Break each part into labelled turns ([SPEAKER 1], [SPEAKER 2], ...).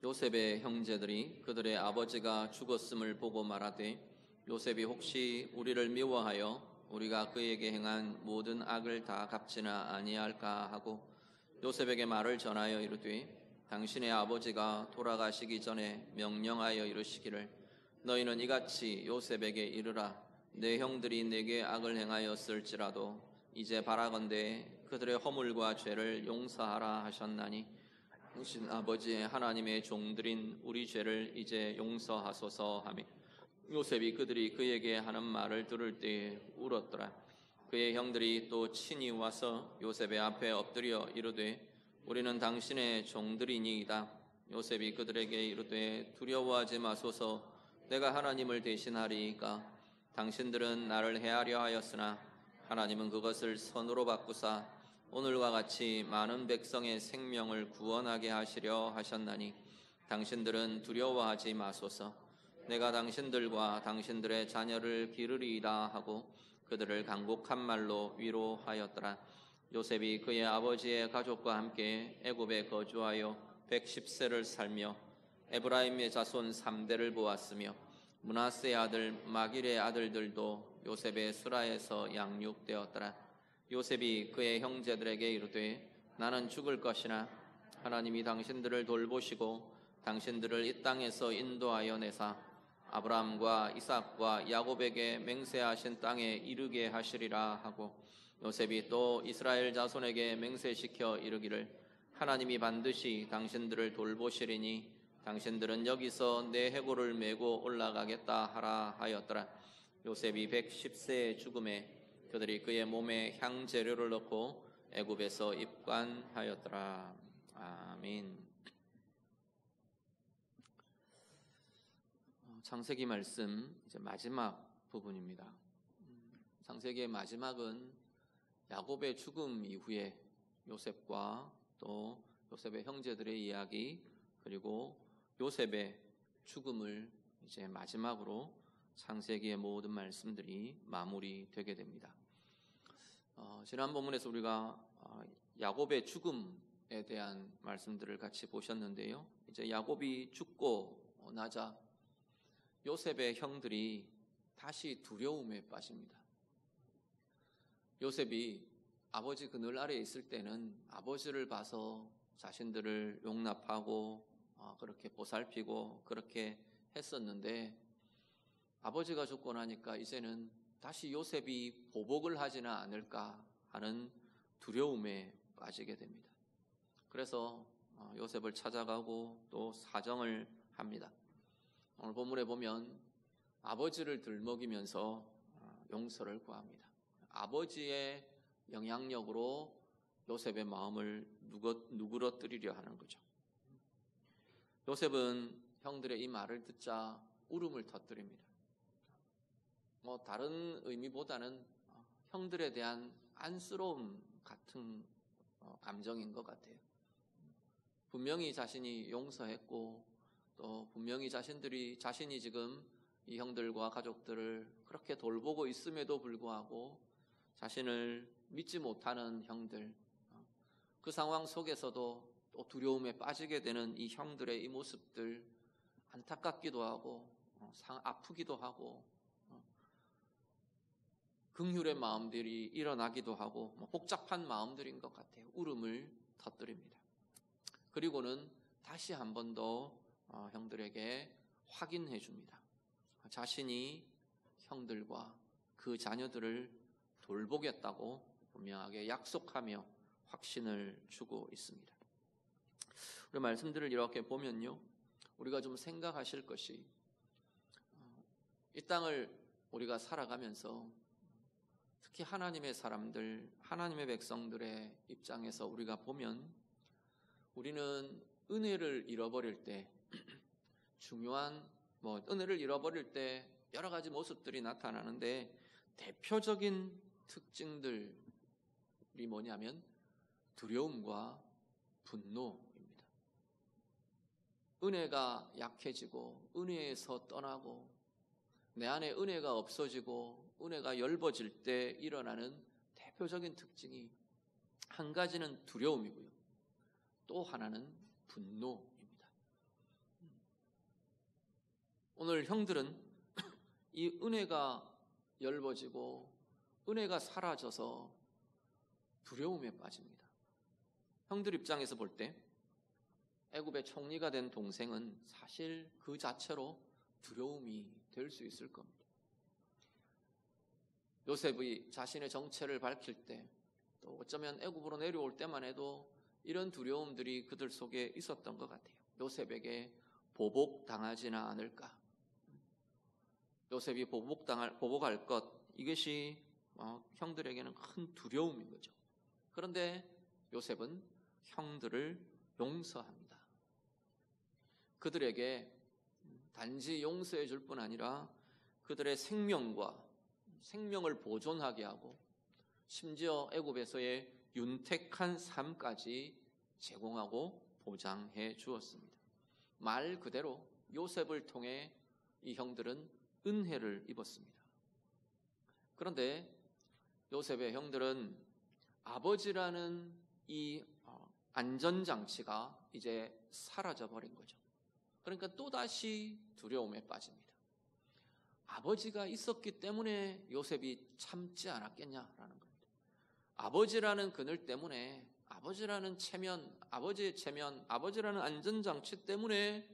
[SPEAKER 1] 요셉의 형제들이 그들의 아버지가 죽었음을 보고 말하되 요셉이 혹시 우리를 미워하여 우리가 그에게 행한 모든 악을 다 갚지나 아니할까 하고 요셉에게 말을 전하여 이르되 당신의 아버지가 돌아가시기 전에 명령하여 이르시기를 너희는 이같이 요셉에게 이르라 내 형들이 내게 악을 행하였을지라도 이제 바라건대 그들의 허물과 죄를 용서하라 하셨나니 당신 아버지의 하나님의 종들인 우리 죄를 이제 용서하소서 하며 요셉이 그들이 그에게 하는 말을 들을 때에 울었더라. 그의 형들이 또 친히 와서 요셉의 앞에 엎드려 이르되 우리는 당신의 종들이니이다. 요셉이 그들에게 이르되 두려워하지 마소서 내가 하나님을 대신하리이까 당신들은 나를 해하려 하였으나 하나님은 그것을 선으로 바꾸사 오늘과 같이 많은 백성의 생명을 구원하게 하시려 하셨나니 당신들은 두려워하지 마소서 내가 당신들과 당신들의 자녀를 기르리이다 하고 그들을 간곡한 말로 위로하였더라. 요셉이 그의 아버지의 가족과 함께 애굽에 거주하여 110세를 살며 에브라임의 자손 3대를 보았으며 므낫세의 아들 마길의 아들들도 요셉의 수라에서 양육되었더라. 요셉이 그의 형제들에게 이르되 나는 죽을 것이나 하나님이 당신들을 돌보시고 당신들을 이 땅에서 인도하여 내사 아브라함과 이삭과 야곱에게 맹세하신 땅에 이르게 하시리라 하고 요셉이 또 이스라엘 자손에게 맹세시켜 이르기를 하나님이 반드시 당신들을 돌보시리니 당신들은 여기서 내 해골을 메고 올라가겠다 하라 하였더라. 요셉이 110세의 죽음에 그들이 그의 몸에 향재료를 넣고 애굽에서 입관하였더라. 아멘. 창세기 말씀 이제 마지막 부분입니다. 창세기의 마지막은 야곱의 죽음 이후에 요셉과 또 요셉의 형제들의 이야기 그리고 요셉의 죽음을 이제 마지막으로 창세기의 모든 말씀들이 마무리되게 됩니다. 지난 본문에서 우리가 야곱의 죽음에 대한 말씀들을 같이 보셨는데요. 이제 야곱이 죽고 나자 요셉의 형들이 다시 두려움에 빠집니다. 요셉이 아버지 그늘 아래에 있을 때는 아버지를 봐서 자신들을 용납하고 그렇게 보살피고 그렇게 했었는데 아버지가 죽고 나니까 이제는 다시 요셉이 보복을 하지는 않을까 하는 두려움에 빠지게 됩니다. 그래서 요셉을 찾아가고 또 사정을 합니다. 오늘 본문에 보면 아버지를 들먹이면서 용서를 구합니다. 아버지의 영향력으로 요셉의 마음을 누그러뜨리려 하는 거죠. 요셉은 형들의 이 말을 듣자 울음을 터뜨립니다. 다른 의미보다는 형들에 대한 안쓰러움 같은 감정인 것 같아요. 분명히 자신이 용서했고 또 분명히 자신이 지금 이 형들과 가족들을 그렇게 돌보고 있음에도 불구하고 자신을 믿지 못하는 형들, 그 상황 속에서도 또 두려움에 빠지게 되는 이 형들의 이 모습들 안타깝기도 하고 아프기도 하고 긍휼의 마음들이 일어나기도 하고 복잡한 마음들인 것 같아요. 울음을 터뜨립니다. 그리고는 다시 한 번 더 형들에게 확인해 줍니다. 자신이 형들과 그 자녀들을 돌보겠다고 분명하게 약속하며 확신을 주고 있습니다. 우리 말씀들을 이렇게 보면요, 우리가 좀 생각하실 것이 이 땅을 우리가 살아가면서 특히 하나님의 사람들, 하나님의 백성들의 입장에서 우리가 보면 우리는 은혜를 잃어버릴 때 은혜를 잃어버릴 때 여러 가지 모습들이 나타나는데 대표적인 특징들이 뭐냐면 두려움과 분노입니다. 은혜가 약해지고 은혜에서 떠나고 내 안에 은혜가 없어지고 은혜가 엷어질 때 일어나는 대표적인 특징이 한 가지는 두려움이고요. 또 하나는 분노입니다. 오늘 형들은 이 은혜가 엷어지고 은혜가 사라져서 두려움에 빠집니다. 형들 입장에서 볼 때 애굽의 총리가 된 동생은 사실 그 자체로 두려움이 될 수 있을 겁니다. 요셉이 자신의 정체를 밝힐 때, 또 어쩌면 애굽으로 내려올 때만 해도 이런 두려움들이 그들 속에 있었던 것 같아요. 요셉에게 보복당하지는 않을까? 요셉이 보복할 것, 이것이 형들에게는 큰 두려움인 거죠. 그런데 요셉은 형들을 용서합니다. 그들에게 단지 용서해 줄 뿐 아니라 그들의 생명을 보존하게 하고 심지어 애굽에서의 윤택한 삶까지 제공하고 보장해 주었습니다. 말 그대로 요셉을 통해 이 형들은 은혜를 입었습니다. 그런데 요셉의 형들은 아버지라는 이 안전장치가 이제 사라져버린 거죠. 그러니까 또다시 두려움에 빠집니다. 아버지가 있었기 때문에 요셉이 참지 않았겠냐라는 겁니다. 아버지라는 그늘 때문에, 아버지라는 체면, 아버지의 체면, 아버지라는 안전장치 때문에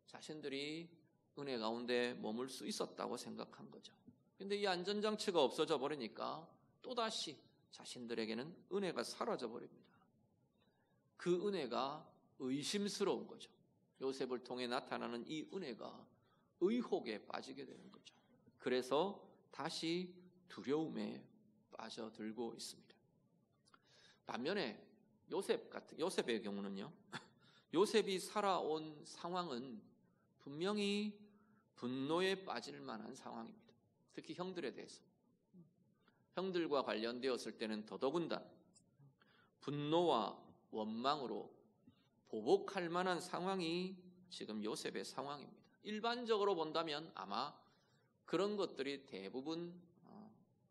[SPEAKER 1] 자신들이 은혜 가운데 머물 수 있었다고 생각한 거죠. 근데 이 안전장치가 없어져 버리니까 또다시 자신들에게는 은혜가 사라져 버립니다. 그 은혜가 의심스러운 거죠. 요셉을 통해 나타나는 이 은혜가 의혹에 빠지게 되는 거죠. 그래서 다시 두려움에 빠져들고 있습니다. 반면에 요셉의 경우는요, 요셉이 살아온 상황은 분명히 분노에 빠질 만한 상황입니다. 특히 형들에 대해서. 형들과 관련되었을 때는 더더군다나 분노와 원망으로 보복할 만한 상황이 지금 요셉의 상황입니다. 일반적으로 본다면 아마 그런 것들이 대부분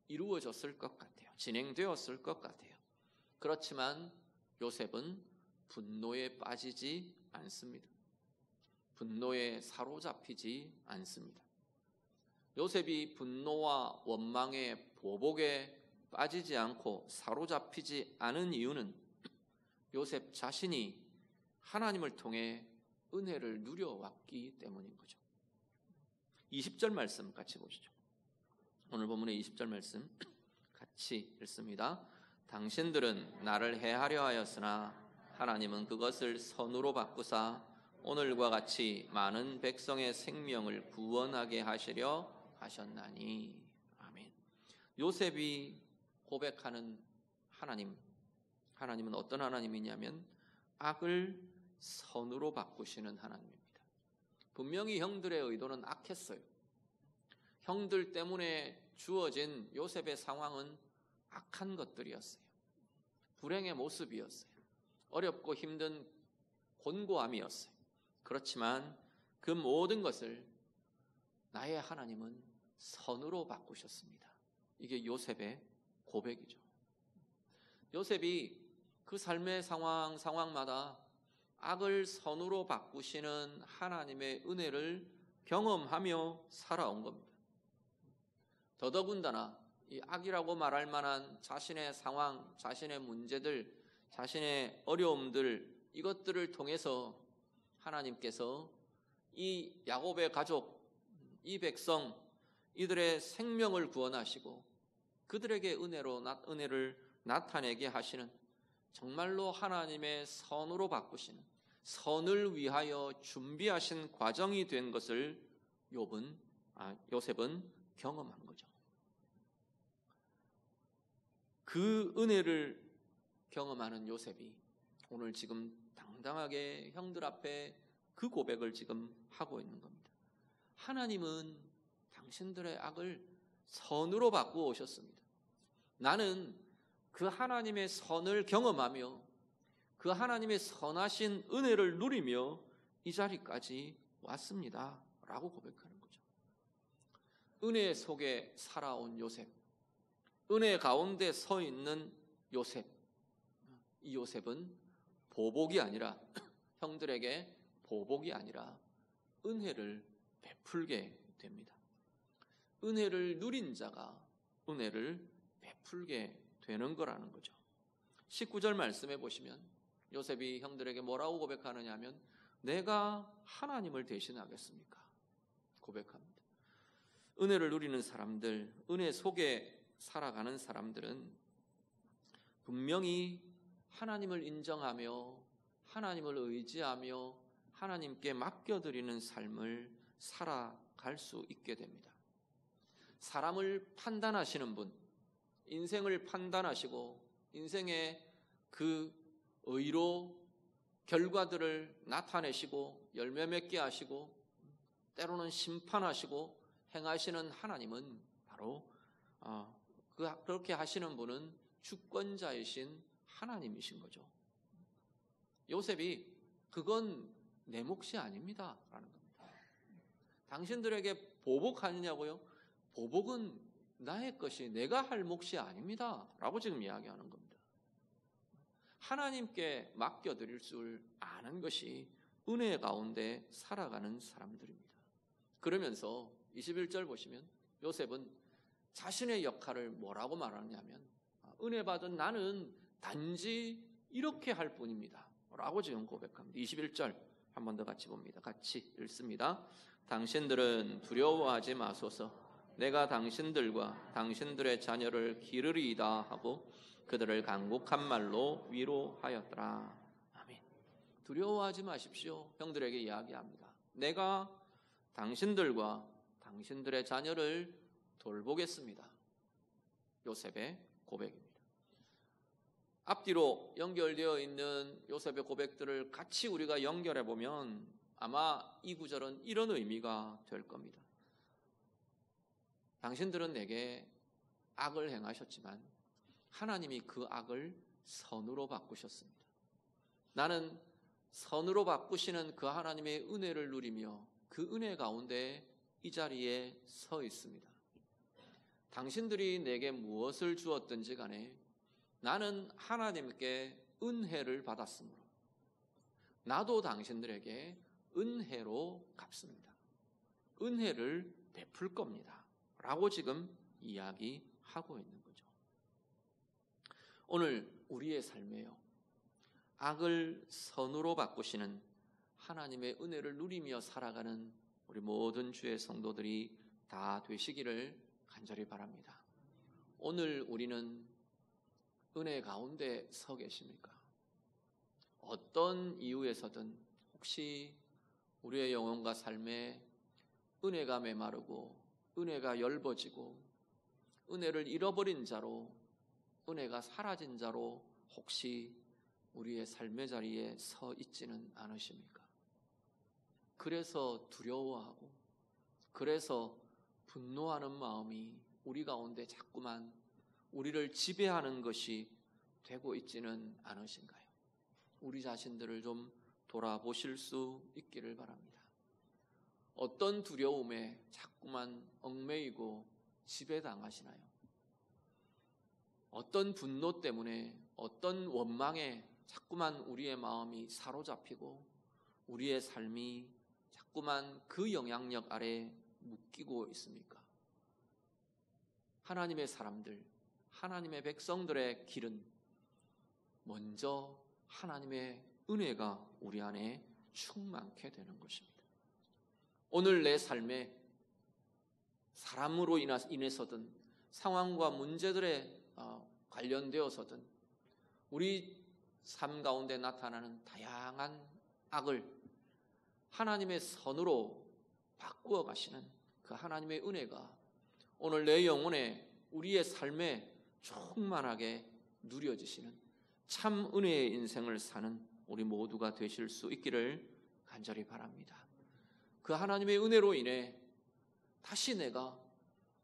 [SPEAKER 1] 이루어졌을 것 같아요. 진행되었을 것 같아요. 그렇지만 요셉은 분노에 빠지지 않습니다. 분노에 사로잡히지 않습니다. 요셉이 분노와 원망의 보복에 빠지지 않고 사로잡히지 않은 이유는 요셉 자신이 하나님을 통해 은혜를 누려왔기 때문인 거죠. 20절 말씀 같이 보시죠. 오늘 본문의 20절 말씀 같이 읽습니다. 당신들은 나를 해하려 하였으나 하나님은 그것을 선으로 바꾸사 오늘과 같이 많은 백성의 생명을 구원하게 하시려 하셨나니. 아멘. 요셉이 고백하는 하나님은 어떤 하나님이냐면 악을 선으로 바꾸시는 하나님입니다. 분명히 형들의 의도는 악했어요. 형들 때문에 주어진 요셉의 상황은 악한 것들이었어요. 불행의 모습이었어요. 어렵고 힘든 곤고함이었어요. 그렇지만 그 모든 것을 나의 하나님은 선으로 바꾸셨습니다. 이게 요셉의 고백이죠. 요셉이 그 삶의 상황마다 악을 선으로 바꾸시는 하나님의 은혜를 경험하며 살아온 겁니다. 더더군다나 이 악이라고 말할 만한 자신의 상황, 자신의 문제들, 자신의 어려움들, 이것들을 통해서 하나님께서 이 야곱의 가족, 이 백성, 이들의 생명을 구원하시고 그들에게 은혜를 나타내게 하시는, 정말로 하나님의 선으로 바꾸시는, 선을 위하여 준비하신 과정이 된 것을 요셉은 경험한 거죠. 그 은혜를 경험하는 요셉이 오늘 지금 당당하게 형들 앞에 그 고백을 지금 하고 있는 겁니다. 하나님은 당신들의 악을 선으로 바꾸어 오셨습니다. 나는 그 하나님의 선을 경험하며 그 하나님의 선하신 은혜를 누리며 이 자리까지 왔습니다 라고 고백하는 거죠. 은혜 속에 살아온 요셉, 은혜 가운데 서 있는 요셉, 이 요셉은 보복이 아니라, 형들에게 보복이 아니라 은혜를 베풀게 됩니다. 은혜를 누린 자가 은혜를 베풀게 되는 거라는 거죠. 19절 말씀해 보시면 요셉이 형들에게 뭐라고 고백하느냐 하면 내가 하나님을 대신하겠습니까? 고백합니다. 은혜를 누리는 사람들, 은혜 속에 살아가는 사람들은 분명히 하나님을 인정하며 하나님을 의지하며 하나님께 맡겨드리는 삶을 살아갈 수 있게 됩니다. 사람을 판단하시는 분, 인생을 판단하시고 인생의 그 의로 결과들을 나타내시고 열매 맺게 하시고 때로는 심판하시고 행하시는 하나님은 바로 그렇게 하시는 분은 주권자이신 하나님이신 거죠. 요셉이 그건 내 몫이 아닙니다 라는 겁니다. 당신들에게 보복하느냐고요? 보복은 나의 것이 내가 할 몫이 아닙니다 라고 지금 이야기하는 겁니다. 하나님께 맡겨드릴 줄 아는 것이 은혜 가운데 살아가는 사람들입니다. 그러면서 21절 보시면 요셉은 자신의 역할을 뭐라고 말하냐면 은혜 받은 나는 단지 이렇게 할 뿐입니다 라고 지금 고백합니다. 21절 한 번 더 같이 봅니다. 같이 읽습니다. 당신들은 두려워하지 마소서. 내가 당신들과 당신들의 자녀를 기르리이다 하고 그들을 간곡한 말로 위로하였더라. 아멘. 두려워하지 마십시오. 형들에게 이야기합니다. 내가 당신들과 당신들의 자녀를 돌보겠습니다. 요셉의 고백입니다. 앞뒤로 연결되어 있는 요셉의 고백들을 같이 우리가 연결해 보면 아마 이 구절은 이런 의미가 될 겁니다. 당신들은 내게 악을 행하셨지만 하나님이 그 악을 선으로 바꾸셨습니다. 나는 선으로 바꾸시는 그 하나님의 은혜를 누리며 그 은혜 가운데 이 자리에 서 있습니다. 당신들이 내게 무엇을 주었든지 간에 나는 하나님께 은혜를 받았으므로 나도 당신들에게 은혜로 갚습니다. 은혜를 베풀 겁니다 라고 지금 이야기하고 있는 거죠. 오늘 우리의 삶에요, 악을 선으로 바꾸시는 하나님의 은혜를 누리며 살아가는 우리 모든 주의 성도들이 다 되시기를 간절히 바랍니다. 오늘 우리는 은혜 가운데 서 계십니까? 어떤 이유에서든 혹시 우리의 영혼과 삶에 은혜가 메마르고 은혜가 엷어지고 은혜를 잃어버린 자로, 은혜가 사라진 자로 혹시 우리의 삶의 자리에 서 있지는 않으십니까? 그래서 두려워하고 그래서 분노하는 마음이 우리 가운데 자꾸만 우리를 지배하는 것이 되고 있지는 않으신가요? 우리 자신들을 좀 돌아보실 수 있기를 바랍니다. 어떤 두려움에 자꾸만 얽매이고 지배당하시나요? 어떤 분노 때문에, 어떤 원망에 자꾸만 우리의 마음이 사로잡히고 우리의 삶이 자꾸만 그 영향력 아래 묶이고 있습니까? 하나님의 사람들, 하나님의 백성들의 길은 먼저 하나님의 은혜가 우리 안에 충만케 되는 것입니다. 오늘 내 삶에 사람으로 인해서든 상황과 문제들에 관련되어서든 우리 삶 가운데 나타나는 다양한 악을 하나님의 선으로 바꾸어 가시는 그 하나님의 은혜가 오늘 내 영혼에, 우리의 삶에 충만하게 누려지시는 참 은혜의 인생을 사는 우리 모두가 되실 수 있기를 간절히 바랍니다. 그 하나님의 은혜로 인해 다시 내가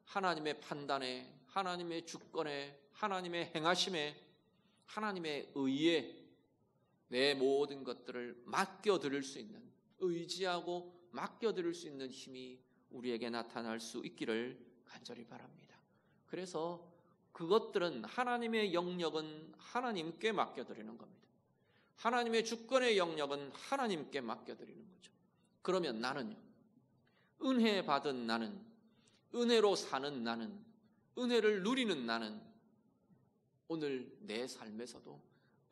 [SPEAKER 1] 하나님의 판단에, 하나님의 주권에, 하나님의 행하심에, 하나님의 의에 내 모든 것들을 맡겨드릴 수 있는, 의지하고 맡겨드릴 수 있는 힘이 우리에게 나타날 수 있기를 간절히 바랍니다. 그래서 그것들은 하나님의 영역은 하나님께 맡겨드리는 겁니다. 하나님의 주권의 영역은 하나님께 맡겨드리는 거죠. 그러면 나는요, 은혜 받은 나는, 은혜로 사는 나는, 은혜를 누리는 나는 오늘 내 삶에서도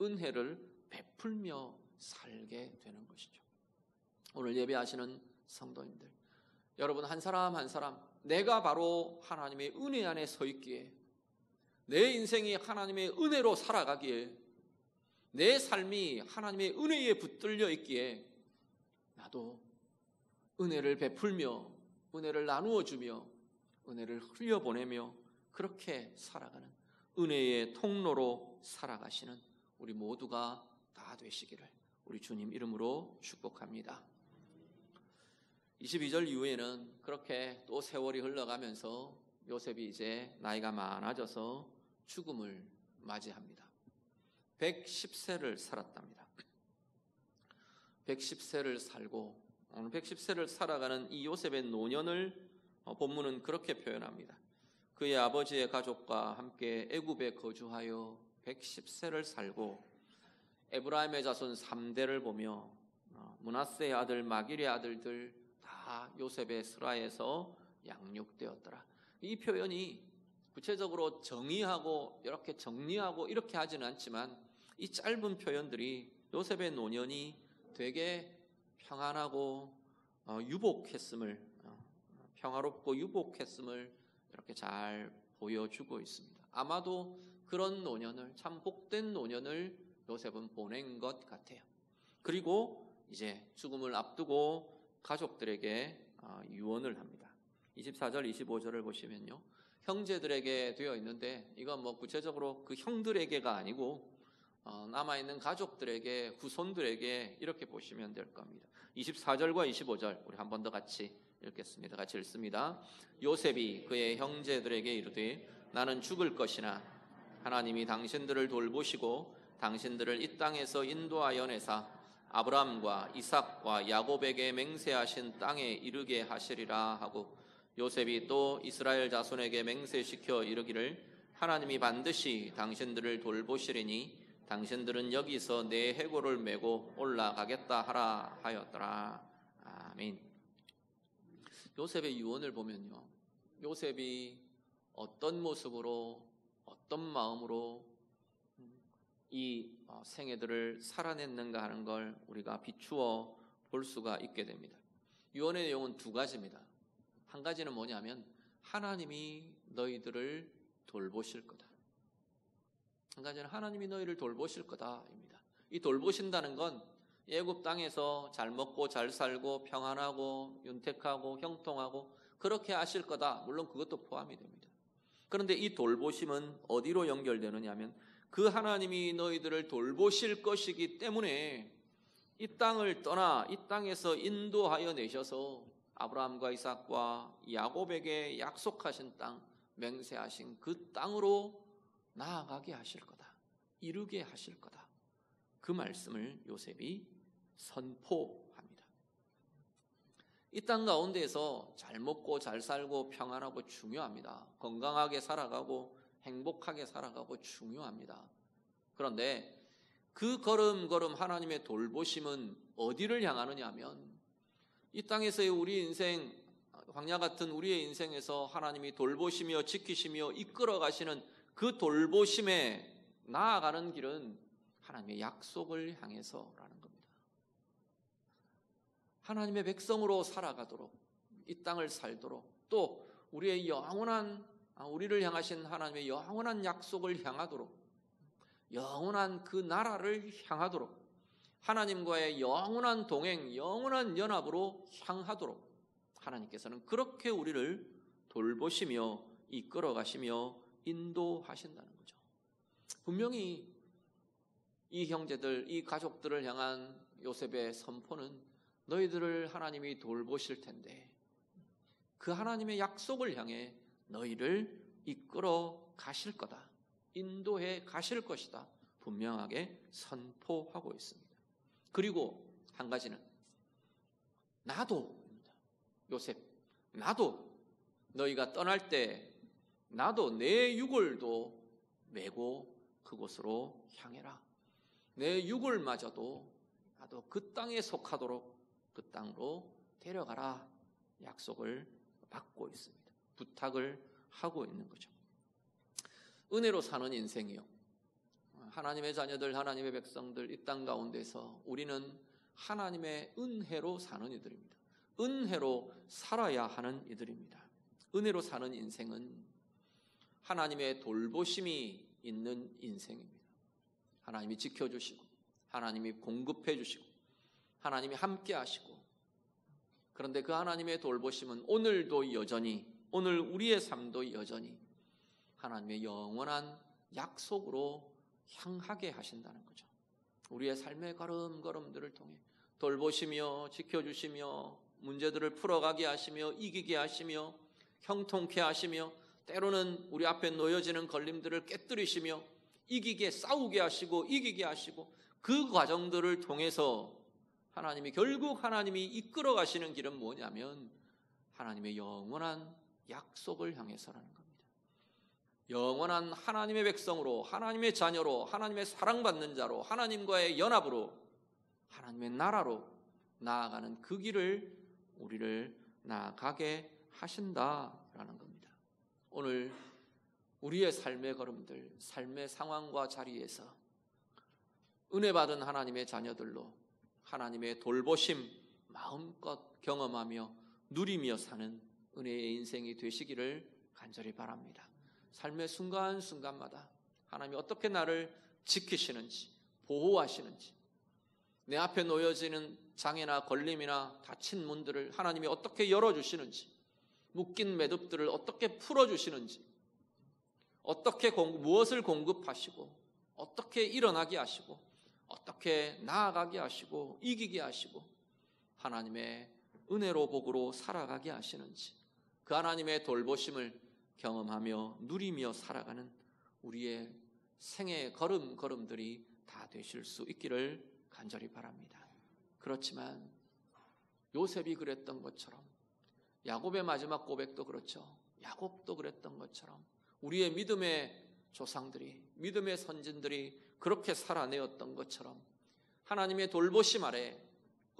[SPEAKER 1] 은혜를 베풀며 살게 되는 것이죠. 오늘 예배하시는 성도님들, 여러분 한 사람 한 사람 내가 바로 하나님의 은혜 안에 서 있기에, 내 인생이 하나님의 은혜로 살아가기에, 내 삶이 하나님의 은혜에 붙들려 있기에 나도 은혜를 베풀며 은혜를 나누어 주며 은혜를 흘려보내며 그렇게 살아가는 은혜의 통로로 살아가시는 우리 모두가 다 되시기를 우리 주님 이름으로 축복합니다. 22절 이후에는 그렇게 또 세월이 흘러가면서 요셉이 이제 나이가 많아져서 죽음을 맞이합니다. 110세를 살았답니다. 110세를 살고 오늘 110세를 살아가는 이 요셉의 노년을 본문은 그렇게 표현합니다. 그의 아버지의 가족과 함께 애굽에 거주하여 110세를 살고 에브라임의 자손 3대를 보며 므낫세의 아들 마길의 아들들 다 요셉의 스라에서 양육되었더라. 이 표현이 구체적으로 정의하고 이렇게 정리하고 이렇게 하지는 않지만 이 짧은 표현들이 요셉의 노년이 되게 평안하고 유복했음을, 평화롭고 유복했음을 이렇게 잘 보여주고 있습니다. 아마도 그런 노년을, 참 복된 노년을 요셉은 보낸 것 같아요. 그리고 이제 죽음을 앞두고 가족들에게 유언을 합니다. 24절 25절을 보시면요, 형제들에게 되어 있는데 이건 뭐 구체적으로 그 형들에게가 아니고 남아있는 가족들에게, 후손들에게 이렇게 보시면 될 겁니다. 24절과 25절 우리 한 번 더 같이 읽겠습니다. 같이 읽습니다. 요셉이 그의 형제들에게 이르되 나는 죽을 것이나 하나님이 당신들을 돌보시고 당신들을 이 땅에서 인도하여 내사 아브라함과 이삭과 야곱에게 맹세하신 땅에 이르게 하시리라 하고, 요셉이 또 이스라엘 자손에게 맹세시켜 이르기를 하나님이 반드시 당신들을 돌보시리니 당신들은 여기서 내 해골을 메고 올라가겠다 하라 하였더라. 아멘. 요셉의 유언을 보면요, 요셉이 어떤 모습으로 어떤 마음으로 이 생애들을 살아냈는가 하는 걸 우리가 비추어 볼 수가 있게 됩니다. 유언의 내용은 두 가지입니다. 한 가지는 뭐냐면 하나님이 너희들을 돌보실 거다. 한 가지는 하나님이 너희를 돌보실 거다입니다. 이 돌보신다는 건 애굽 땅에서 잘 먹고 잘 살고 평안하고 윤택하고 형통하고 그렇게 하실 거다. 물론 그것도 포함이 됩니다. 그런데 이 돌보심은 어디로 연결되느냐 하면 그 하나님이 너희들을 돌보실 것이기 때문에 이 땅을 떠나 이 땅에서 인도하여 내셔서 아브라함과 이삭과 야곱에게 약속하신 땅, 맹세하신 그 땅으로 나아가게 하실 거다. 이루게 하실 거다. 그 말씀을 요셉이 선포합니다. 이 땅 가운데에서 잘 먹고 잘 살고 평안하고 중요합니다. 건강하게 살아가고 행복하게 살아가고 중요합니다. 그런데 그 걸음걸음 하나님의 돌보심은 어디를 향하느냐 하면 이 땅에서의 우리 인생, 광야 같은 우리의 인생에서 하나님이 돌보시며 지키시며 이끌어 가시는 그 돌보심에 나아가는 길은 하나님의 약속을 향해서라는 겁니다. 하나님의 백성으로 살아가도록, 이 땅을 살도록, 또 우리의 영원한, 우리를 향하신 하나님의 영원한 약속을 향하도록, 영원한 그 나라를 향하도록, 하나님과의 영원한 동행, 영원한 연합으로 향하도록 하나님께서는 그렇게 우리를 돌보시며 이끌어 가시며 인도하신다는 거죠. 분명히 이 형제들, 이 가족들을 향한 요셉의 선포는 너희들을 하나님이 돌보실 텐데 그 하나님의 약속을 향해 너희를 이끌어 가실 거다. 인도해 가실 것이다. 분명하게 선포하고 있습니다. 그리고 한 가지는 나도, 요셉, 나도 너희가 떠날 때 나도 내 유골도 메고 그곳으로 향해라. 내 유골마저도 나도 그 땅에 속하도록 그 땅으로 데려가라. 약속을 받고 있습니다. 부탁을 하고 있는 거죠. 은혜로 사는 인생이요. 하나님의 자녀들, 하나님의 백성들, 이 땅 가운데서 우리는 하나님의 은혜로 사는 이들입니다. 은혜로 살아야 하는 이들입니다. 은혜로 사는 인생은 하나님의 돌보심이 있는 인생입니다. 하나님이 지켜주시고, 하나님이 공급해 주시고, 하나님이 함께 하시고, 그런데 그 하나님의 돌보심은 오늘도 여전히, 오늘 우리의 삶도 여전히 하나님의 영원한 약속으로 향하게 하신다는 거죠. 우리의 삶의 걸음걸음들을 통해 돌보시며 지켜주시며 문제들을 풀어가게 하시며 이기게 하시며 형통케 하시며 때로는 우리 앞에 놓여지는 걸림들을 깨뜨리시며 이기게 싸우게 하시고 이기게 하시고 그 과정들을 통해서 하나님이 결국 하나님이 이끌어 가시는 길은 뭐냐면 하나님의 영원한 약속을 향해서라는 겁니다. 영원한 하나님의 백성으로, 하나님의 자녀로, 하나님의 사랑받는 자로, 하나님과의 연합으로, 하나님의 나라로 나아가는 그 길을 우리를 나아가게 하신다라는 겁니다. 오늘 우리의 삶의 걸음들, 삶의 상황과 자리에서 은혜 받은 하나님의 자녀들로 하나님의 돌보심 마음껏 경험하며 누리며 사는 은혜의 인생이 되시기를 간절히 바랍니다. 삶의 순간순간마다 하나님이 어떻게 나를 지키시는지, 보호하시는지, 내 앞에 놓여지는 장애나 걸림이나 닫힌 문들을 하나님이 어떻게 열어주시는지, 묶인 매듭들을 어떻게 풀어주시는지, 어떻게 무엇을 공급하시고, 어떻게 일어나게 하시고, 어떻게 나아가게 하시고, 이기게 하시고, 하나님의 은혜로 복으로 살아가게 하시는지, 그 하나님의 돌보심을 경험하며 누리며 살아가는 우리의 생의 걸음걸음들이 다 되실 수 있기를 간절히 바랍니다. 그렇지만 요셉이 그랬던 것처럼, 야곱의 마지막 고백도 그렇죠. 야곱도 그랬던 것처럼 우리의 믿음의 조상들이, 믿음의 선진들이 그렇게 살아내었던 것처럼 하나님의 돌보심 아래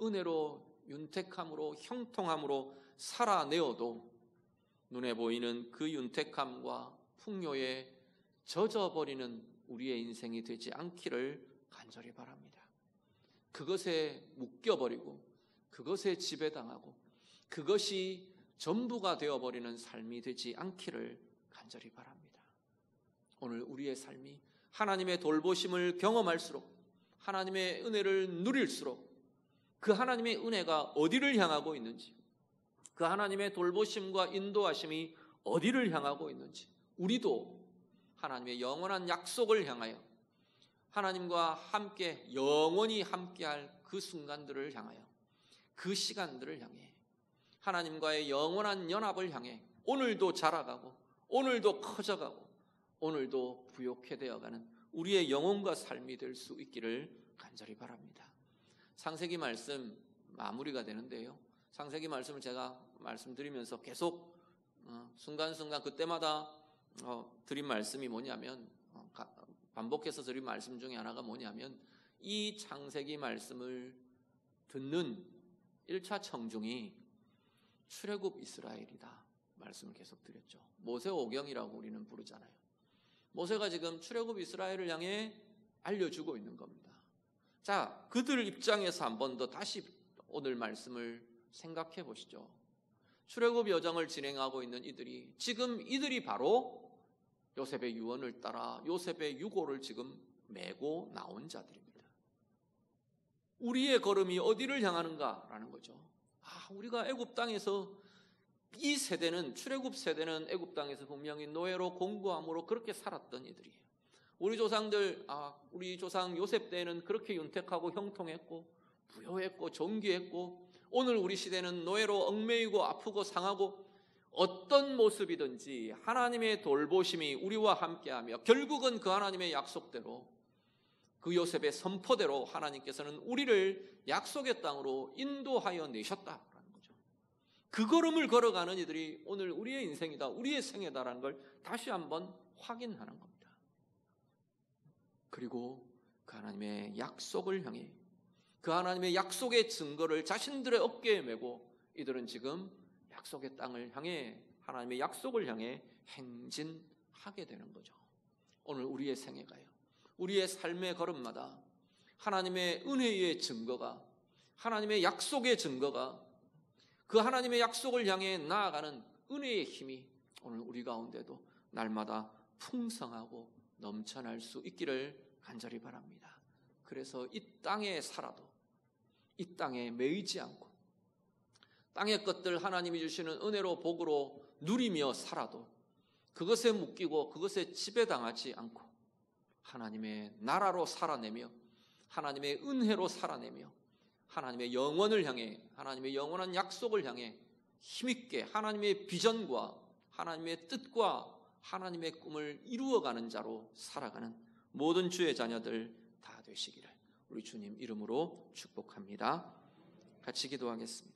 [SPEAKER 1] 은혜로 윤택함으로 형통함으로 살아내어도 눈에 보이는 그 윤택함과 풍요에 젖어버리는 우리의 인생이 되지 않기를 간절히 바랍니다. 그것에 묶여버리고 그것에 지배당하고 그것이 전부가 되어버리는 삶이 되지 않기를 간절히 바랍니다. 오늘 우리의 삶이 하나님의 돌보심을 경험할수록, 하나님의 은혜를 누릴수록 그 하나님의 은혜가 어디를 향하고 있는지, 그 하나님의 돌보심과 인도하심이 어디를 향하고 있는지, 우리도 하나님의 영원한 약속을 향하여 하나님과 함께 영원히 함께할 그 순간들을 향하여, 그 시간들을 향해 하나님과의 영원한 연합을 향해 오늘도 자라가고 오늘도 커져가고 오늘도 부욕해 되어가는 우리의 영혼과 삶이 될 수 있기를 간절히 바랍니다. 창세기 말씀 마무리가 되는데요, 창세기 말씀을 제가 말씀드리면서 계속 순간순간 그때마다 드린 말씀이 뭐냐면, 반복해서 드린 말씀 중에 하나가 뭐냐면, 이 창세기 말씀을 듣는 1차 청중이 출애굽 이스라엘이다 말씀을 계속 드렸죠. 모세오경이라고 우리는 부르잖아요. 모세가 지금 출애굽 이스라엘을 향해 알려주고 있는 겁니다. 자, 그들 입장에서 한 번 더 다시 오늘 말씀을 생각해 보시죠. 출애굽 여정을 진행하고 있는 이들이, 지금 이들이 바로 요셉의 유언을 따라 요셉의 유고를 지금 메고 나온 자들입니다. 우리의 걸음이 어디를 향하는가라는 거죠. 우리가 애굽 땅에서, 이 세대는, 출애굽 세대는 애굽 땅에서 분명히 노예로 공고함으로 그렇게 살았던 이들이에요. 우리 조상들, 우리 조상 요셉 때에는 그렇게 윤택하고 형통했고 부요했고 존귀했고, 오늘 우리 시대는 노예로 얽매이고 아프고 상하고, 어떤 모습이든지 하나님의 돌보심이 우리와 함께하며 결국은 그 하나님의 약속대로, 그 요셉의 선포대로 하나님께서는 우리를 약속의 땅으로 인도하여 내셨다라는 거죠. 그 걸음을 걸어가는 이들이 오늘 우리의 인생이다, 우리의 생애다라는 걸 다시 한번 확인하는 겁니다. 그리고 그 하나님의 약속을 향해, 그 하나님의 약속의 증거를 자신들의 어깨에 메고 이들은 지금 약속의 땅을 향해, 하나님의 약속을 향해 행진하게 되는 거죠. 오늘 우리의 생애가요, 우리의 삶의 걸음마다 하나님의 은혜의 증거가, 하나님의 약속의 증거가, 그 하나님의 약속을 향해 나아가는 은혜의 힘이 오늘 우리 가운데도 날마다 풍성하고 넘쳐날 수 있기를 간절히 바랍니다. 그래서 이 땅에 살아도, 이 땅에 매이지 않고, 땅의 것들 하나님이 주시는 은혜로 복으로 누리며 살아도 그것에 묶이고 그것에 지배당하지 않고 하나님의 나라로 살아내며 하나님의 은혜로 살아내며 하나님의 영원을 향해, 하나님의 영원한 약속을 향해 힘있게 하나님의 비전과 하나님의 뜻과 하나님의 꿈을 이루어가는 자로 살아가는 모든 주의 자녀들 다 되시기를 우리 주님 이름으로 축복합니다. 같이 기도하겠습니다.